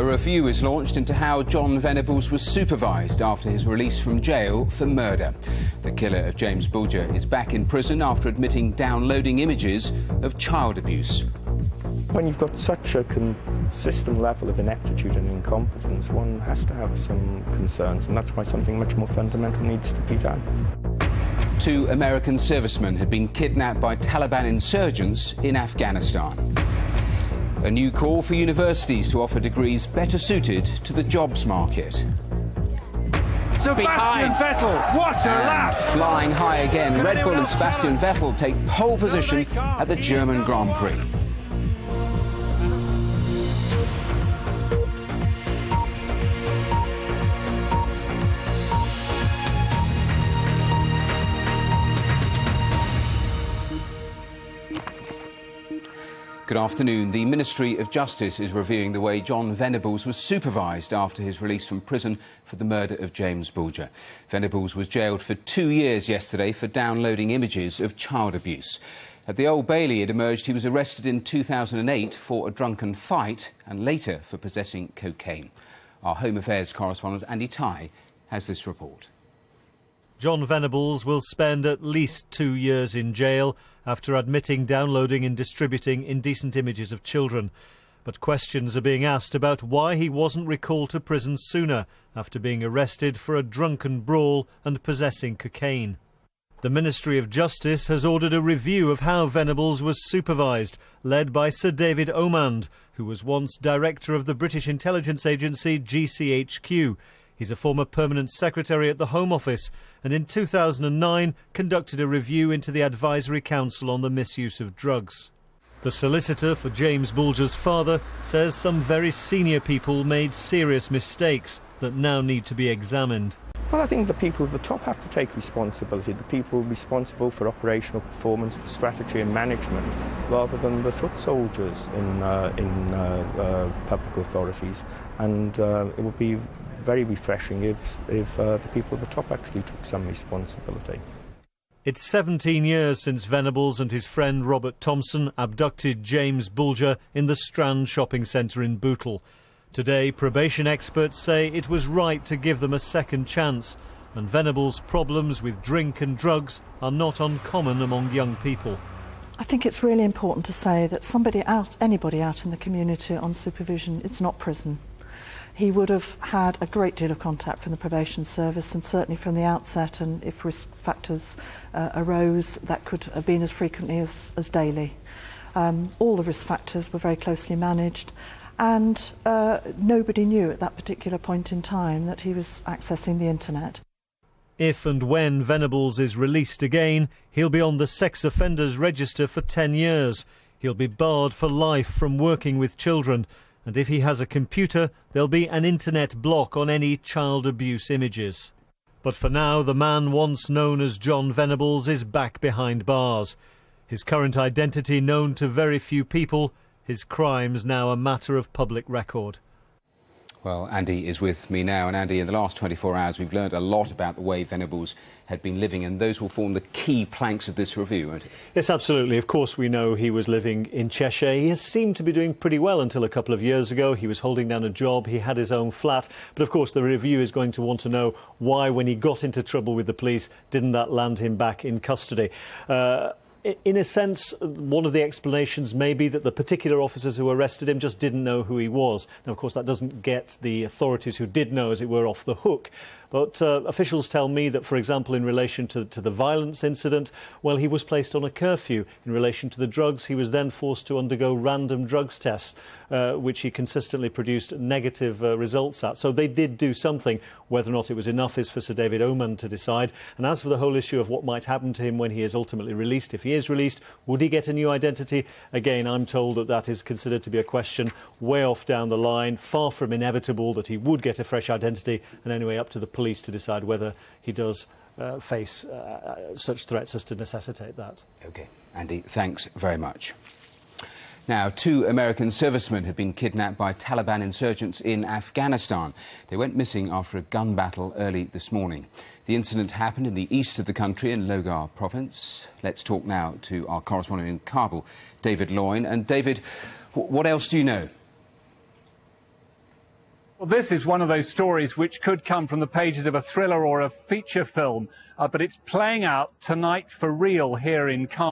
A review is launched into how Jon Venables was supervised after his release from jail for murder. The killer of James Bulger is back in prison after admitting downloading images of child abuse. When you've got such a consistent level of ineptitude and incompetence, one has to have some concerns, and that's why something much more fundamental needs to be done. 2 American servicemen had been kidnapped by Taliban insurgents in Afghanistan. A new call for universities to offer degrees better suited to the jobs market. Sebastian Vettel, what a lap! Flying high again, Red Bull and Sebastian Vettel take pole position at the German Grand Prix. Good afternoon. The Ministry of Justice is reviewing the way Jon Venables was supervised after his release from prison for the murder of James Bulger. Venables was jailed for 2 years yesterday for downloading images of child abuse. At the Old Bailey, it emerged he was arrested in 2008 for a drunken fight and later for possessing cocaine. Our Home Affairs correspondent Andy Tighe has this report. Jon Venables will spend at least 2 years in jail after admitting downloading and distributing indecent images of children. But questions are being asked about why he wasn't recalled to prison sooner after being arrested for a drunken brawl and possessing cocaine. The Ministry of Justice has ordered a review of how Venables was supervised, led by Sir David Omand, who was once director of the British intelligence agency GCHQ. He's a former permanent secretary at the Home Office and in 2009 conducted a review into the Advisory Council on the Misuse of Drugs. The solicitor for James Bulger's father says some very senior people made serious mistakes that now need to be examined. Well, I think the people at the top have to take responsibility, the people responsible for operational performance, for strategy and management, rather than the foot soldiers in public authorities. And it would be very refreshing if the people at the top actually took some responsibility. It's 17 years since Venables and his friend Robert Thompson abducted James Bulger in the Strand shopping centre in Bootle. Today, probation experts say it was right to give them a second chance, and Venables' problems with drink and drugs are not uncommon among young people. I think it's really important to say that anybody out in the community on supervision, it's not prison. He would have had a great deal of contact from the probation service, and certainly from the outset, and if risk factors arose, that could have been as frequently as daily. All the risk factors were very closely managed, and nobody knew at that particular point in time that he was accessing the internet. If and when Venables is released again, he'll be on the sex offenders register for 10 years. He'll be barred for life from working with children. And if he has a computer, there'll be an internet block on any child abuse images. But for now, the man once known as Jon Venables is back behind bars. His current identity known to very few people, his crimes now a matter of public record. Well, Andy is with me now, and Andy, in the last 24 hours we've learned a lot about the way Venables had been living, and those will form the key planks of this review, won't it? Yes, absolutely. Of course, we know he was living in Cheshire. He has seemed to be doing pretty well until a couple of years ago. He was holding down a job, he had his own flat, but of course the review is going to want to know why, when he got into trouble with the police, didn't that land him back in custody? In a sense, one of the explanations may be that the particular officers who arrested him just didn't know who he was. Now, of course, that doesn't get the authorities who did know, as it were, off the hook. But officials tell me that, for example, in relation to the violence incident, well, he was placed on a curfew. In relation to the drugs, he was then forced to undergo random drugs tests, which he consistently produced negative results at. So they did do something. Whether or not it was enough is for Sir David Omand to decide. And as for the whole issue of what might happen to him when he is ultimately released, if he is released, would he get a new identity? Again, I'm told that that is considered to be a question way off down the line, far from inevitable that he would get a fresh identity, and anyway up to the police to decide whether he does face such threats as to necessitate that. OK. Andy, thanks very much. Now, 2 American servicemen have been kidnapped by Taliban insurgents in Afghanistan. They went missing after a gun battle early this morning. The incident happened in the east of the country in Logar province. Let's talk now to our correspondent in Kabul, David Loyne. And David, what else do you know? Well, this is one of those stories which could come from the pages of a thriller or a feature film, but it's playing out tonight for real here in Cardiff.